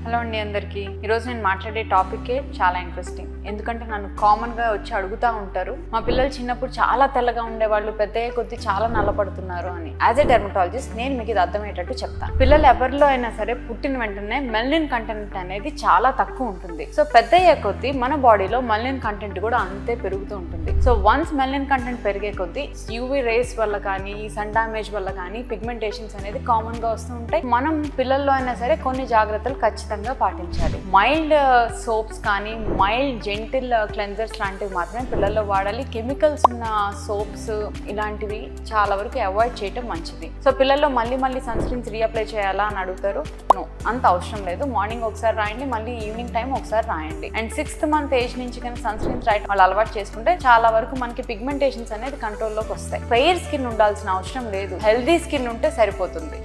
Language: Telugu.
హలో అండి అందరికీ. ఈరోజు నేను మాట్లాడే టాపికే చాలా ఇంట్రెస్టింగ్. ఎందుకంటే నన్ను కామన్గా వచ్చి అడుగుతూ ఉంటారు, మా పిల్లలు చిన్నప్పుడు చాలా తెల్లగా ఉండేవాళ్ళు, పెద్దయ్యే కొద్దీ చాలా నల్లపడుతున్నారు అని. యాజ్ ఎ డెర్మటాలజిస్ట్ నేను మీకు ఇది అర్థమయ్యేటట్టు చెప్తాను. పిల్లలు ఎవరిలో అయినా సరే పుట్టిన వెంటనే మెలనిన్ కంటెంట్ అనేది చాలా తక్కువ ఉంటుంది. సో పెద్దయ్యే కొద్దీ మన బాడీలో మెలనిన్ కంటెంట్ కూడా అంతే పెరుగుతూ ఉంటుంది. సో వన్స్ మెలనిన్ కంటెంట్ పెరిగే కొద్దీ యూవీ రేస్ వల్ల కానీ, సన్ డామేజ్ వల్ల కానీ పిగ్మెంటేషన్స్ అనేది కామన్గా వస్తూ ఉంటాయి. మనం పిల్లల్లో అయినా సరే కొన్ని జాగ్రత్తలు ఖచ్చితంగా పాటించాలి. మైల్డ్ సోప్స్ కానీ, మైల్డ్ జెంటిల్ క్లెన్జర్స్ లాంటివి మాత్రమే పిల్లల్లో వాడాలి. కెమికల్స్ ఉన్న సోప్స్ ఇలాంటివి చాలా వరకు అవాయిడ్ చేయటం మంచిది. సో పిల్లల్లో మళ్ళీ సన్ స్క్రీన్స్ రీఅప్లై చేయాలా అని అడుగుతారు. నో, అంత అవసరం లేదు. మార్నింగ్ ఒకసారి రాయండి, మళ్ళీ ఈవినింగ్ టైం ఒకసారి రాయండి. అండ్ 6th month ఏజ్ నుంచి కానీ సన్ స్క్రీన్స్ రాయటం వాళ్ళు అలవాటు చేసుకుంటే చాలా వరకు మనకి పిగ్మెంటేషన్స్ అనేది కంట్రోల్లోకి వస్తాయి. ఫెయిర్ స్కిన్ ఉండాల్సిన అవసరం లేదు, హెల్దీ స్కిన్ ఉంటే సరిపోతుంది.